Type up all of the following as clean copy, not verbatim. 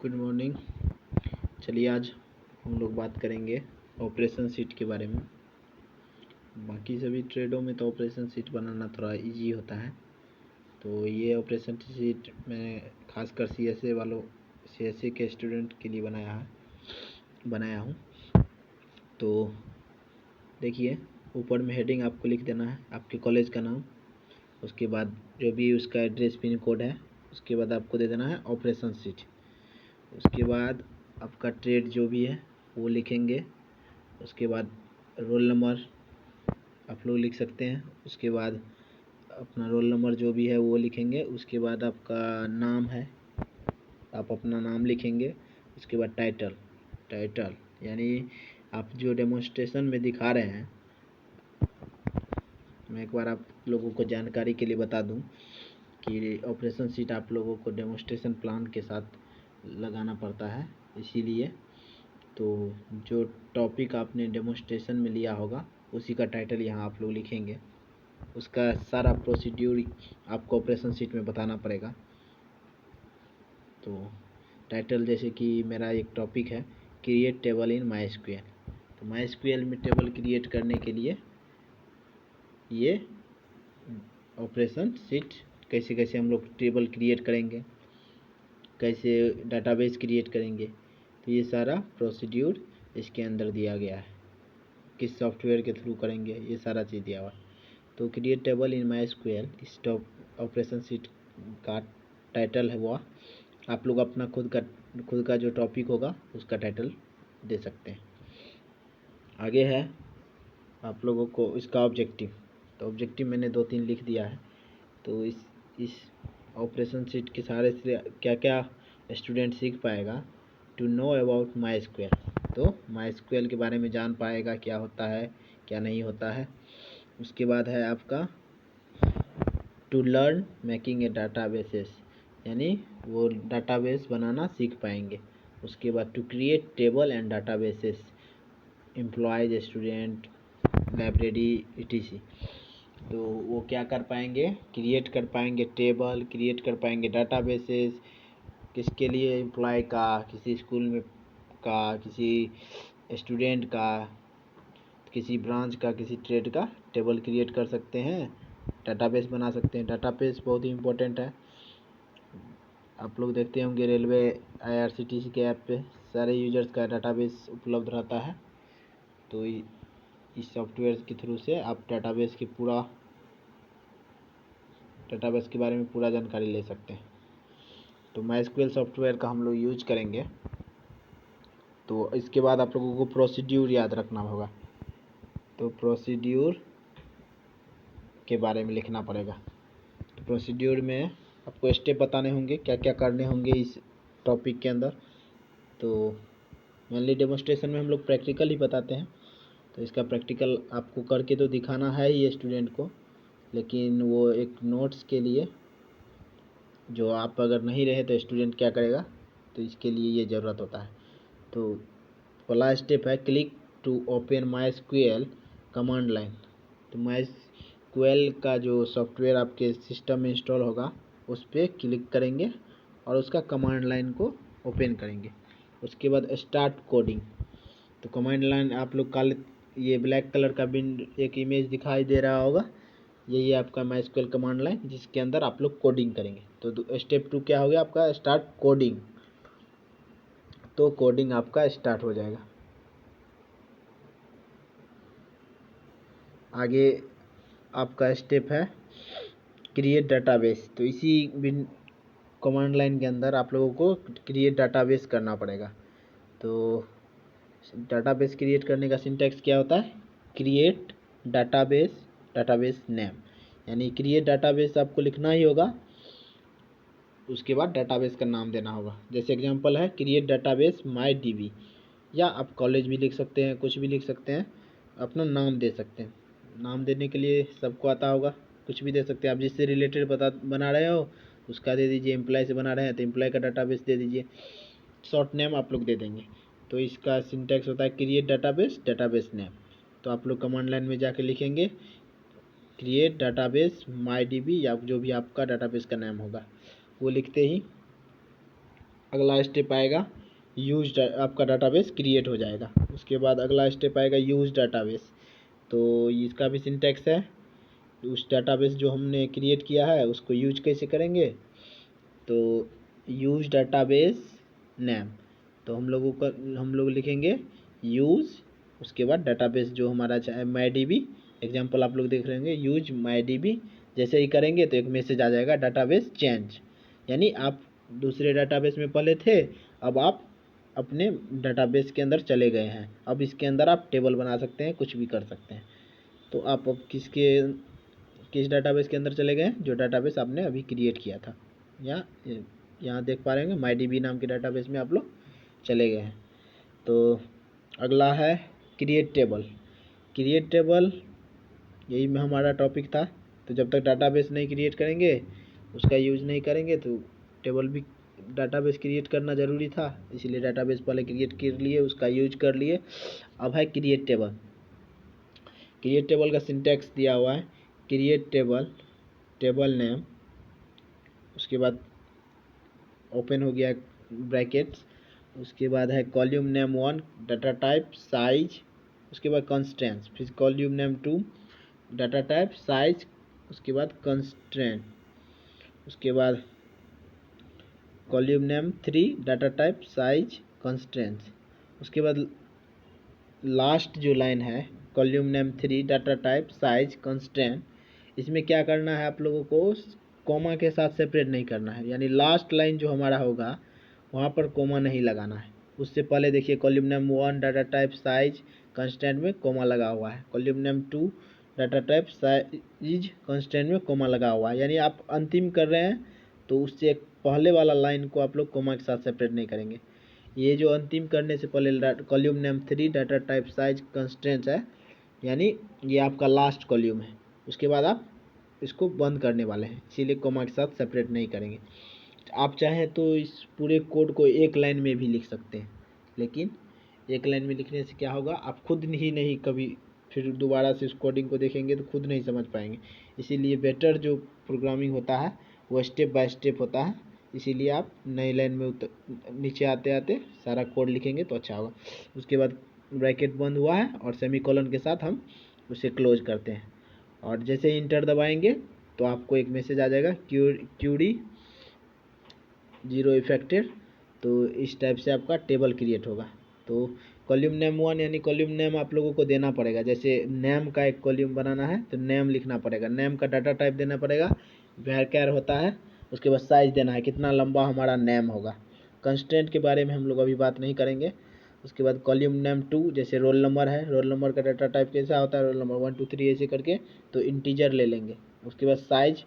Good morning. चलिए आज हम लोग बात करेंगे ऑपरेशन शीट के बारे में। बाकी सभी ट्रेडों में तो ऑपरेशन शीट बनाना थोड़ा इजी होता है, तो ये ऑपरेशन शीट मैं खासकर सीएसए के स्टूडेंट के लिए बनाया हूँ। तो देखिए, ऊपर में हेडिंग आपको लिख देना है आपके कॉलेज का नाम, उसके बाद जो भी उसका एड्रेस पिन कोड है, उसके बाद आपको दे देना है ऑपरेशन शीट। उसके बाद आपका ट्रेड जो भी है वो लिखेंगे। उसके बाद रोल नंबर आप लोग लिख सकते हैं। उसके बाद अपना रोल नंबर जो भी है वो लिखेंगे। उसके बाद आपका नाम है, आप अपना नाम लिखेंगे। उसके बाद टाइटल यानी आप जो डेमोन्स्ट्रेशन में दिखा रहे हैं, मैं एक बार आप लोगों को जानकारी के लिए बता दूं कि ऑपरेशन शीट आप लोगों को डेमोन्स्ट्रेशन प्लान के साथ लगाना पड़ता है, इसीलिए तो जो टॉपिक आपने डेमोन्स्ट्रेशन में लिया होगा उसी का टाइटल यहाँ आप लोग लिखेंगे। उसका सारा प्रोसीड्यूर आपको ऑपरेशन शीट में बताना पड़ेगा। तो टाइटल जैसे कि मेरा एक टॉपिक है क्रिएट टेबल इन माईएसक्यूएल, तो माईएसक्यूएल में टेबल क्रिएट करने के लिए ये ऑपरेशन शीट कैसे कैसे हम लोग टेबल क्रिएट करेंगे, कैसे डाटाबेस क्रिएट करेंगे, तो ये सारा प्रोसीड्यूर इसके अंदर दिया गया है। किस सॉफ्टवेयर के थ्रू करेंगे ये सारा चीज़ दिया हुआ है। तो क्रिएट टेबल इन माईएसक्यूएल इस ऑपरेशन शीट का टाइटल है वो आप लोग अपना खुद का जो टॉपिक होगा उसका टाइटल दे सकते हैं। आगे है आप लोगों को इसका ऑब्जेक्टिव, तो ऑब्जेक्टिव मैंने 2-3 लिख दिया है। तो इस ऑपरेशन शीट के सारे से क्या क्या स्टूडेंट सीख पाएगा, टू नो अबाउट माईएसक्यूएल, तो माईएसक्यूएल के बारे में जान पाएगा क्या होता है क्या नहीं होता है। उसके बाद है आपका to learn making a databases, यानी वो डाटाबेस बनाना सीख पाएंगे। उसके बाद to create table and databases, employees, student, library etc, तो वो क्या कर पाएंगे, क्रिएट कर पाएंगे टेबल, क्रिएट कर पाएंगे डाटाबेसेस। किसके लिए, एम्प्लॉय का, किसी स्कूल में का, किसी स्टूडेंट का, किसी ब्रांच का, किसी ट्रेड का टेबल क्रिएट कर सकते हैं, डाटाबेस बना सकते हैं। डाटाबेस बहुत ही इम्पोर्टेंट है। आप लोग देखते होंगे रेलवे IRCTC के ऐप पे सारे यूजर्स का डाटाबेस उपलब्ध रहता है, तो इस सॉफ्टवेयर के थ्रू से आप डाटाबेस के बारे में पूरा जानकारी ले सकते हैं। तो माईएसक्यूएल सॉफ्टवेयर का हम लोग यूज करेंगे। तो इसके बाद आप लोगों को प्रोसीड्यूर याद रखना होगा, तो प्रोसीड्यूर के बारे में लिखना पड़ेगा। तो प्रोसीड्यूर में आपको स्टेप बताने होंगे क्या क्या करने होंगे इस टॉपिक के अंदर। तो मेनली डेमोन्स्ट्रेशन में हम लोग प्रैक्टिकल ही बताते हैं, तो इसका प्रैक्टिकल आपको करके तो दिखाना है ही स्टूडेंट को, लेकिन वो एक नोट्स के लिए, जो आप अगर नहीं रहे तो स्टूडेंट क्या करेगा, तो इसके लिए ये ज़रूरत होता है। तो पहला स्टेप है click to open MySQL command line. तो माईएसक्यूएल का जो सॉफ्टवेयर आपके सिस्टम में इंस्टॉल होगा उस पर क्लिक करेंगे और उसका कमांड लाइन को ओपन करेंगे। उसके बाद स्टार्ट कोडिंग, तो कमांड लाइन आप लोग ये ब्लैक कलर का एक इमेज दिखाई दे रहा होगा, यही है आपका माईएसक्यूएल कमांड लाइन जिसके अंदर आप लोग कोडिंग करेंगे। तो स्टेप 2 क्या हो गया आपका, स्टार्ट कोडिंग। तो कोडिंग आपका स्टार्ट हो जाएगा। आगे आपका स्टेप है क्रिएट डाटाबेस, तो इसी कमांड लाइन के अंदर आप लोगों को क्रिएट डाटाबेस करना पड़ेगा। तो डाटाबेस क्रिएट करने का सिंटैक्स क्या होता है, क्रिएट डाटाबेस नेम, यानी क्रिएट डाटाबेस आपको लिखना ही होगा, उसके बाद डाटाबेस का नाम देना होगा। जैसे एग्जांपल है क्रिएट डाटाबेस MyDB, या आप कॉलेज भी लिख सकते हैं, कुछ भी लिख सकते हैं, अपना नाम दे सकते हैं। नाम देने के लिए सबको आता होगा, कुछ भी दे सकते हैं आप, जिससे रिलेटेड बना रहे हो उसका दे दीजिए। एम्प्लॉय से बना रहे हैं तो एम्प्लॉय का डाटाबेस दे दीजिए, शॉर्ट नेम आप लोग दे देंगे। तो इसका सिंटैक्स होता है क्रिएट डाटाबेस नेम। तो आप लोग कमांड लाइन में जाके लिखेंगे क्रिएट डाटाबेस MyDB, या जो भी आपका डाटाबेस का नाम होगा वो लिखते ही अगला स्टेप आएगा यूज, आपका डाटाबेस क्रिएट हो जाएगा। उसके बाद अगला स्टेप आएगा यूज डाटाबेस। तो इसका भी सिंटैक्स है, उस डाटाबेस जो हमने क्रिएट किया है उसको यूज कैसे करेंगे, तो यूज डाटाबेस नेम। तो हम लोग लिखेंगे यूज, उसके बाद डाटाबेस जो हमारा चाहे MyDB, एग्जांपल आप लोग देख रहे होंगे यूज MyDB। जैसे ही करेंगे तो एक मैसेज आ जाएगा डाटाबेस चेंज, यानी आप दूसरे डाटाबेस में पहले थे, अब आप अपने डाटाबेस के अंदर चले गए हैं। अब इसके अंदर आप टेबल बना सकते हैं, कुछ भी कर सकते हैं। तो आप अब किस डाटाबेस के अंदर चले गए हैं, जो डाटाबेस आपने अभी क्रिएट किया था। यहाँ देख पा रहे होंगे MyDB नाम के डाटाबेस में आप लोग चले गए हैं। तो अगला है क्रिएट टेबल। क्रिएट टेबल यही में हमारा टॉपिक था। तो जब तक डाटाबेस नहीं क्रिएट करेंगे, उसका यूज़ नहीं करेंगे, तो टेबल भी डाटाबेस क्रिएट करना ज़रूरी था, इसीलिए डाटाबेस पहले क्रिएट कर लिए, उसका यूज कर लिए। अब है क्रिएट टेबल। क्रिएट टेबल का सिंटैक्स दिया हुआ है, क्रिएट टेबल, टेबल नेम, उसके बाद ओपन हो गया ब्रैकेट्स, उसके बाद है column name 1, data type size, उसके बाद कंस्ट्रेंट्स, फिर column name 2, data type size, उसके बाद कंस्ट्रेंट, उसके बाद column name 3, data type size constraints. उसके बाद लास्ट जो लाइन है column name 3, data type size constraint, इसमें क्या करना है आप लोगों को, कॉमा के साथ सेपरेट नहीं करना है, यानी लास्ट लाइन जो हमारा होगा वहाँ पर कॉमा नहीं लगाना है। उससे पहले देखिए column name 1 data type size constant में कॉमा लगा हुआ है, column name 2 data type size constant में कॉमा लगा हुआ है, यानी आप अंतिम कर रहे हैं तो उससे पहले वाला लाइन को आप लोग कॉमा के साथ सेपरेट नहीं करेंगे। ये जो अंतिम करने से पहले column name 3 data type size constant है, यानी ये आपका लास्ट कॉलम है, उसके बाद आप इसको बंद करने वाले हैं, इसीलिए कॉमा के साथ सेपरेट नहीं करेंगे। आप चाहें तो इस पूरे कोड को एक लाइन में भी लिख सकते हैं, लेकिन एक लाइन में लिखने से क्या होगा, आप खुद ही नहीं कभी फिर दोबारा से उस कोडिंग को देखेंगे तो खुद नहीं समझ पाएंगे। इसीलिए बेटर जो प्रोग्रामिंग होता है वो स्टेप बाय स्टेप होता है, इसीलिए आप नई लाइन में नीचे आते आते सारा कोड लिखेंगे तो अच्छा होगा। उसके बाद ब्रैकेट बंद हुआ है और सेमीकोलन के साथ हम उसे क्लोज करते हैं, और जैसे ही इंटर दबाएंगे तो आपको एक मैसेज आ जाएगा क्यूडी 0 इफेक्टेड। तो इस टाइप से आपका टेबल क्रिएट होगा। तो कॉलम नेम 1 यानी कॉलम नेम आप लोगों को देना पड़ेगा, जैसे नेम का एक कॉलम बनाना है तो नेम लिखना पड़ेगा, नेम का डाटा टाइप देना पड़ेगा, varchar होता है, उसके बाद साइज देना है, कितना लंबा हमारा नेम होगा। कंस्टेंट के बारे में हम लोग अभी बात नहीं करेंगे। उसके बाद कॉलम नेम 2, जैसे रोल नंबर है, रोल नंबर का डाटा टाइप कैसा होता है, रोल नंबर 1 2 3 ऐसे करके, तो इंटीजर ले लेंगे। उसके बाद साइज,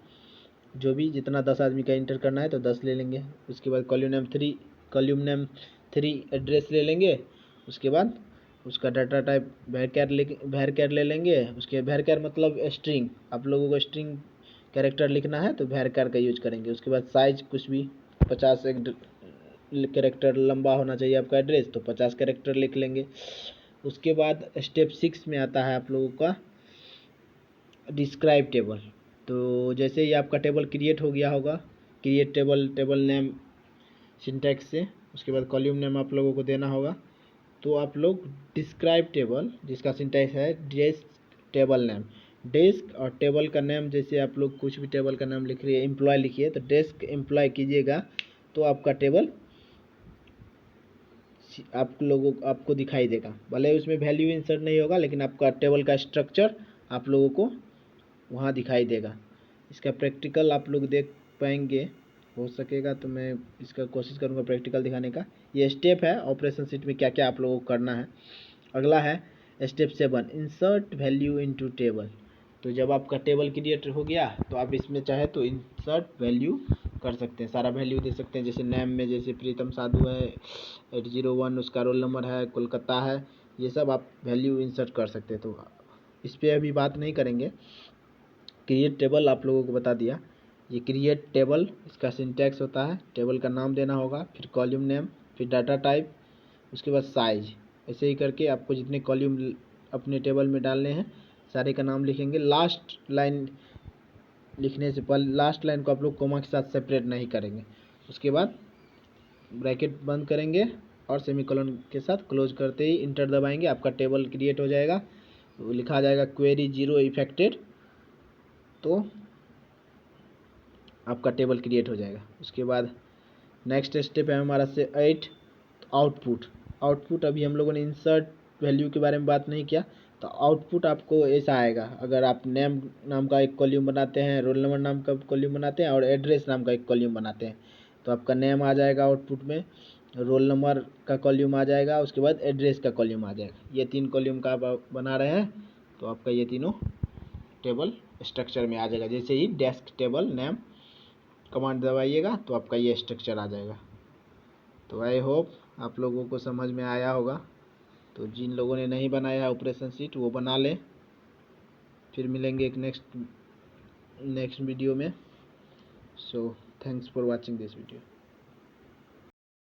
जो भी जितना 10 आदमी का इंटर करना है तो 10 ले लेंगे। उसके बाद कॉलम नेम 3 एड्रेस ले लेंगे। उसके बाद उसका डाटा टाइप varchar ले लेंगे। उसके varchar मतलब स्ट्रिंग, आप लोगों को स्ट्रिंग कैरेक्टर लिखना है तो varchar का यूज करेंगे। उसके बाद साइज कुछ भी 50 कैरेक्टर लंबा होना चाहिए आपका एड्रेस, तो 50 कैरेक्टर लिख लेंगे। उसके बाद स्टेप 6 में आता है आप लोगों का डिस्क्राइब टेबल। तो जैसे ही आपका टेबल क्रिएट हो गया होगा, create table, table name syntax से, उसके बाद कॉलम नेम आप लोगों को देना होगा। तो आप लोग डिस्क्राइब टेबल, जिसका सिंटैक्स है डेस्क टेबल नेम, डेस्क और टेबल का नेम, जैसे आप लोग कुछ भी टेबल का नाम लिख रही है, एम्प्लॉय लिखिए तो डेस्क एम्प्लॉय कीजिएगा, तो आपका टेबल आपको दिखाई देगा। भले उसमें वैल्यू इंसर्ट नहीं होगा, लेकिन आपका टेबल का स्ट्रक्चर आप लोगों को वहाँ दिखाई देगा। इसका प्रैक्टिकल आप लोग देख पाएंगे, हो सकेगा तो मैं इसका कोशिश करूँगा प्रैक्टिकल दिखाने का। ये स्टेप है ऑपरेशन शीट में क्या क्या आप लोगों को करना है। अगला है step 7, insert value into table. तो जब आपका टेबल क्रिएट हो गया तो आप इसमें चाहे तो इंसर्ट वैल्यू कर सकते हैं, सारा वैल्यू दे सकते हैं। जैसे नेम में जैसे प्रीतम साधु है, 801 उसका रोल नंबर है, कोलकाता है, ये सब आप वैल्यू इंसर्ट कर सकते हैं। तो इस पर अभी बात नहीं करेंगे। क्रिएट टेबल आप लोगों को बता दिया। ये क्रिएट टेबल, इसका सिंटैक्स होता है, टेबल का नाम देना होगा, फिर कॉलम नेम, फिर डाटा टाइप, उसके बाद साइज। ऐसे ही करके आपको जितने कॉलम अपने टेबल में डालने हैं सारे का नाम लिखेंगे। लास्ट लाइन लिखने से पहले लास्ट लाइन को आप लोग कॉमा के साथ सेपरेट नहीं करेंगे। उसके बाद ब्रैकेट बंद करेंगे और सेमीकोलन के साथ क्लोज करते ही इंटर दबाएंगे, आपका टेबल क्रिएट हो जाएगा। लिखा आ जाएगा क्वेरी जीरो इफेक्टेड, तो आपका टेबल क्रिएट हो जाएगा। उसके बाद नेक्स्ट स्टेप है हमारा से 8 आउटपुट अभी हम लोगों ने इंसर्ट वैल्यू के बारे में बात नहीं किया। तो आउटपुट आपको ऐसा आएगा, अगर आप नेम नाम का एक कॉलम बनाते हैं, रोल नंबर नाम का कॉलम बनाते हैं और एड्रेस नाम का एक कॉलम बनाते हैं, तो आपका नेम आ जाएगा आउटपुट में, रोल नंबर का कॉलम आ जाएगा, उसके बाद एड्रेस का कॉलम आ जाएगा। ये 3 कॉलम का आप बना रहे हैं तो आपका ये तीनों टेबल स्ट्रक्चर में आ जाएगा। जैसे ही डेस्क टेबल नेम कमांड दबाइएगा तो आपका ये स्ट्रक्चर आ जाएगा। तो आई होप आप लोगों को समझ में आया होगा। तो जिन लोगों ने नहीं बनाया है ऑपरेशन शीट वो बना लें। फिर मिलेंगे एक नेक्स्ट वीडियो में। So thanks for watching this video.